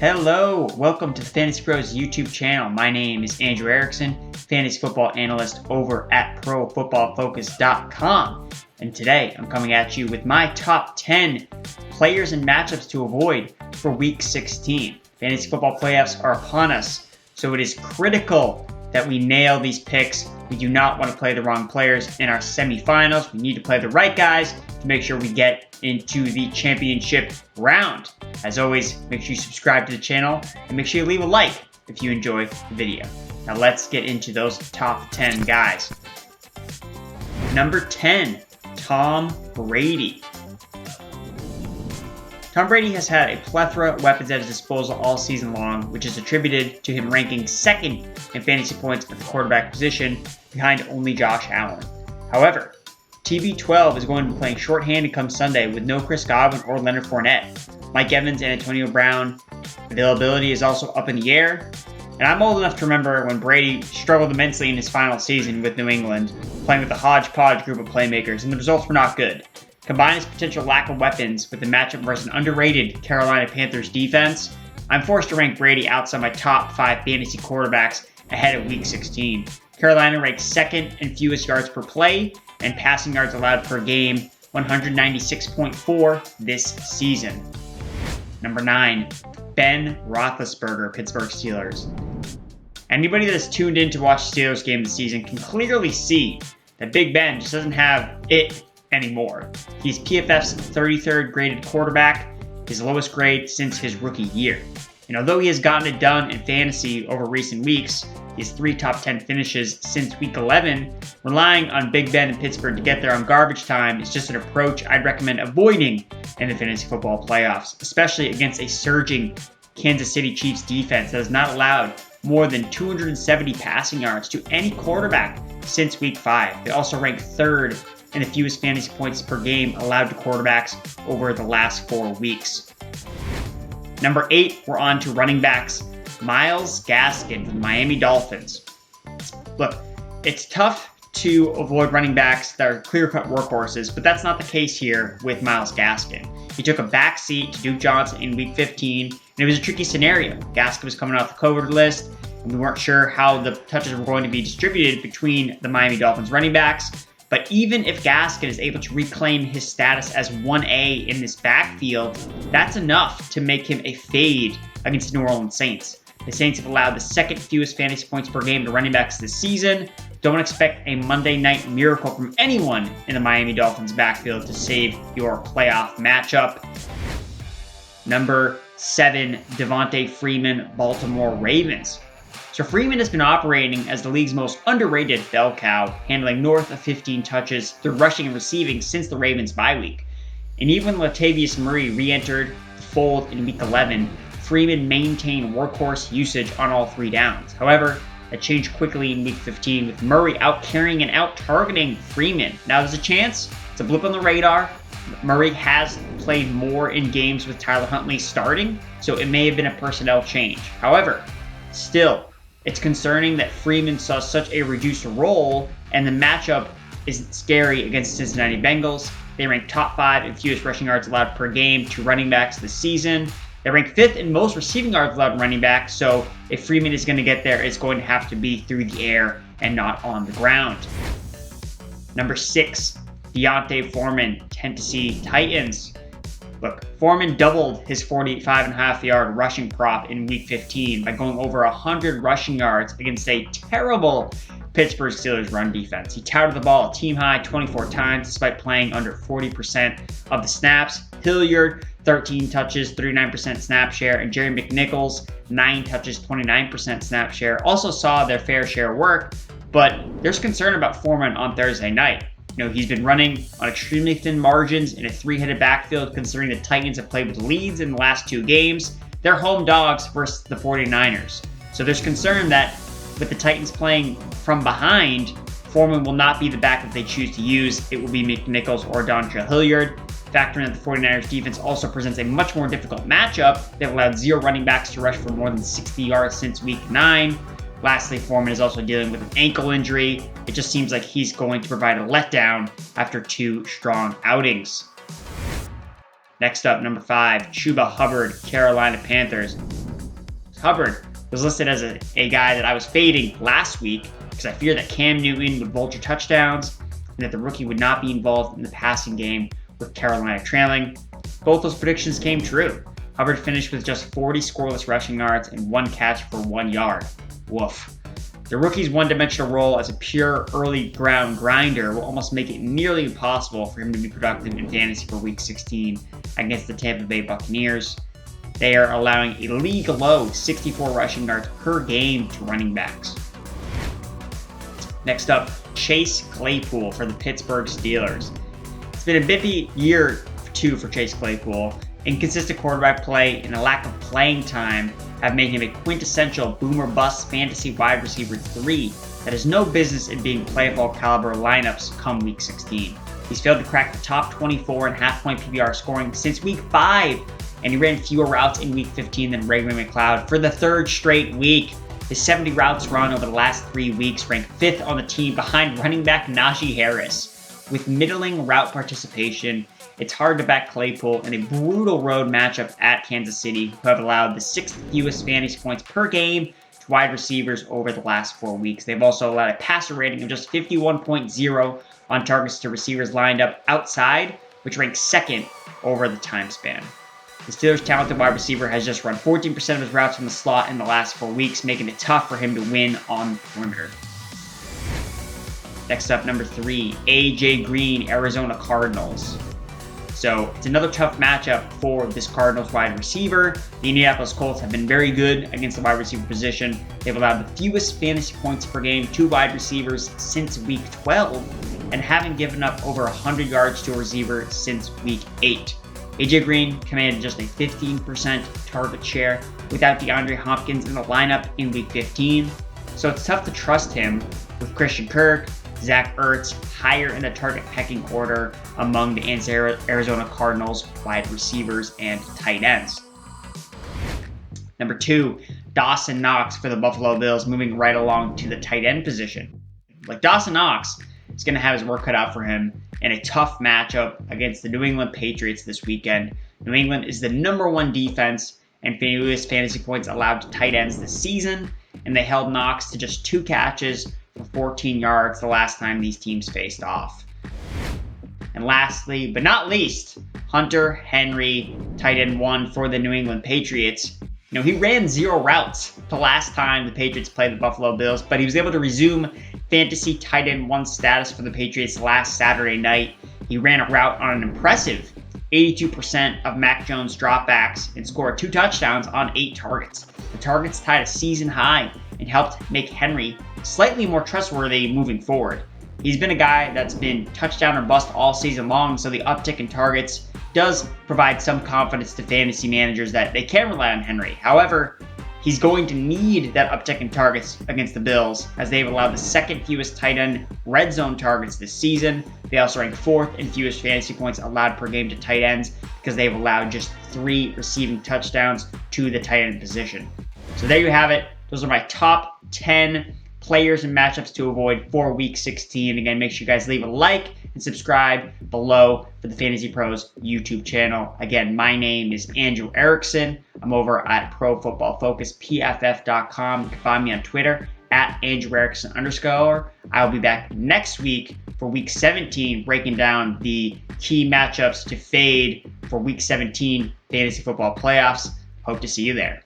Hello, welcome to the Fantasy Pros YouTube channel. My name is Andrew Erickson, fantasy football analyst over at ProFootballFocus.com. And today I'm coming at you with my top 10 players and matchups to avoid for Week 16. Fantasy football playoffs are upon us, so it is critical that we nail these picks. We do not want to play the wrong players in our semifinals. We need to play the right guys to make sure we get into the championship round. As always, make sure you subscribe to the channel and make sure you leave a like if you enjoy the video. Now let's get into those top 10 guys. Number 10, Tom Brady. Tom Brady has had a plethora of weapons at his disposal all season long, which is attributed to him ranking second in fantasy points at the quarterback position, behind only Josh Allen. However, TB12 is going to be playing shorthanded come Sunday with no Chris Godwin or Leonard Fournette. Mike Evans and Antonio Brown availability is also up in the air. And I'm old enough to remember when Brady struggled immensely in his final season with New England, playing with a hodgepodge group of playmakers, and the results were not good. Combine his potential lack of weapons with the matchup versus an underrated Carolina Panthers defense, I'm forced to rank Brady outside my top 5 fantasy quarterbacks ahead of Week 16. Carolina ranks second in fewest yards per play and passing yards allowed per game, 196.4 this season. Number 9, Ben Roethlisberger, Pittsburgh Steelers. Anybody that's tuned in to watch the Steelers game this season can clearly see that Big Ben just doesn't have it anymore. He's PFF's 33rd graded quarterback, his lowest grade since his rookie year. And although he has gotten it done in fantasy over recent weeks, he has 3 top 10 finishes since Week 11. Relying on Big Ben in Pittsburgh to get there on garbage time is just an approach I'd recommend avoiding in the fantasy football playoffs, especially against a surging Kansas City Chiefs defense that has not allowed more than 270 passing yards to any quarterback since Week 5. They also rank 3rd in the fewest fantasy points per game allowed to quarterbacks over the last 4 weeks. Number 8, we're on to running backs. Myles Gaskin from the Miami Dolphins. Look, it's tough to avoid running backs that are clear-cut workhorses, but that's not the case here with Myles Gaskin. He took a back seat to Duke Johnson in Week 15, and it was a tricky scenario. Gaskin was coming off the COVID list, and we weren't sure how the touches were going to be distributed between the Miami Dolphins running backs. But even if Gaskin is able to reclaim his status as 1A in this backfield, that's enough to make him a fade against the New Orleans Saints. The Saints have allowed the second fewest fantasy points per game to running backs this season. Don't expect a Monday night miracle from anyone in the Miami Dolphins backfield to save your playoff matchup. Number 7, Devonta Freeman, Baltimore Ravens. So Freeman has been operating as the league's most underrated bell cow, handling north of 15 touches through rushing and receiving since the Ravens bye week. And even when Latavius Murray re-entered the fold in Week 11, Freeman maintained workhorse usage on all 3 downs. However, that changed quickly in Week 15 with Murray out-carrying and out-targeting Freeman. Now there's a chance, it's a blip on the radar. Murray has played more in games with Tyler Huntley starting, so it may have been a personnel change. However, still, it's concerning that Freeman saw such a reduced role, and the matchup is scary against the Cincinnati Bengals. They rank top 5 in fewest rushing yards allowed per game to running backs this season. They rank 5th in most receiving yards allowed running backs, so if Freeman is going to get there, it's going to have to be through the air and not on the ground. Number 6, D'Onta Foreman, Tennessee Titans. Look, Foreman doubled his 45.5-yard rushing prop in Week 15 by going over 100 rushing yards against a terrible Pittsburgh Steelers run defense. He touted the ball a team-high 24 times despite playing under 40% of the snaps. Hilliard, 13 touches, 39% snap share, and Jerry McNichols, 9 touches, 29% snap share, also saw their fair share of work, but there's concern about Foreman on Thursday night. You know, he's been running on extremely thin margins in a 3-headed backfield considering the Titans have played with leads in the last 2 games. They're home dogs versus the 49ers. So there's concern that with the Titans playing from behind, Foreman will not be the back that they choose to use. It will be McNichols or Dontrell Hilliard. Factoring that the 49ers defense also presents a much more difficult matchup. They've allowed 0 running backs to rush for more than 60 yards since Week 9. Lastly, Foreman is also dealing with an ankle injury. It just seems like he's going to provide a letdown after 2 strong outings. Next up, number 5, Chuba Hubbard, Carolina Panthers. Hubbard was listed as a guy that I was fading last week because I feared that Cam Newton would vulture touchdowns and that the rookie would not be involved in the passing game with Carolina trailing. Both those predictions came true. Hubbard finished with just 40 scoreless rushing yards and 1 catch for 1 yard. Woof. The rookie's one-dimensional role as a pure early ground grinder will almost make it nearly impossible for him to be productive in fantasy for Week 16 against the Tampa Bay Buccaneers. They are allowing a league-low 64 rushing yards per game to running backs. Next up, Chase Claypool for the Pittsburgh Steelers. It's been a bippy year two for Chase Claypool. Inconsistent quarterback play and a lack of playing time have made him a quintessential boomer-bust fantasy wide receiver 3 that has no business in being playoff caliber lineups come Week 16. He's failed to crack the top 24 in half-point PPR scoring since Week 5, and he ran fewer routes in Week 15 than Ray-Ray McCloud for the 3rd straight week. His 70 routes run over the last 3 weeks ranked 5th on the team behind running back Najee Harris. With middling route participation, it's hard to back Claypool in a brutal road matchup at Kansas City, who have allowed the 6th fewest fantasy points per game to wide receivers over the last 4 weeks. They've also allowed a passer rating of just 51.0 on targets to receivers lined up outside, which ranks 2nd over the time span. The Steelers' talented wide receiver has just run 14% of his routes from the slot in the last 4 weeks, making it tough for him to win on the perimeter. Next up, number 3, A.J. Green, Arizona Cardinals. So it's another tough matchup for this Cardinals wide receiver. The Indianapolis Colts have been very good against the wide receiver position. They've allowed the fewest fantasy points per game to wide receivers since Week 12 and haven't given up over 100 yards to a receiver since Week 8. A.J. Green commanded just a 15% target share without DeAndre Hopkins in the lineup in Week 15. So it's tough to trust him with Christian Kirk, Zach Ertz higher in the target pecking order among the Arizona Cardinals wide receivers and tight ends. Number 2, Dawson Knox for the Buffalo Bills, moving right along to the tight end position. Like Dawson Knox is going to have his work cut out for him in a tough matchup against the New England Patriots this weekend. New England is the number 1 defense and fewest fantasy points allowed to tight ends this season, and they held Knox to just 2 catches for 14 yards the last time these teams faced off. And lastly, but not least, Hunter Henry, tight end 1 for the New England Patriots. He ran 0 routes the last time the Patriots played the Buffalo Bills, but he was able to resume fantasy tight end 1 status for the Patriots last Saturday night. He ran a route on an impressive 82% of Mac Jones dropbacks and scored 2 touchdowns on 8 targets. The targets tied a season high and helped make Henry slightly more trustworthy moving forward. He's been a guy that's been touchdown or bust all season long, so the uptick in targets does provide some confidence to fantasy managers that they can rely on Henry. However, he's going to need that uptick in targets against the Bills, as they've allowed the 2nd fewest tight end red zone targets this season. They also rank 4th in fewest fantasy points allowed per game to tight ends because they've allowed just 3 receiving touchdowns to the tight end position. So there you have it. Those are my top 10 players and matchups to avoid for Week 16. Again, make sure you guys leave a like and subscribe below for the Fantasy Pros YouTube channel. Again, my name is Andrew Erickson. I'm over at Pro Football Focus, PFF.com. You can find me on Twitter at Andrew Erickson _. I'll be back next week for Week 17, breaking down the key matchups to fade for Week 17 Fantasy Football Playoffs. Hope to see you there.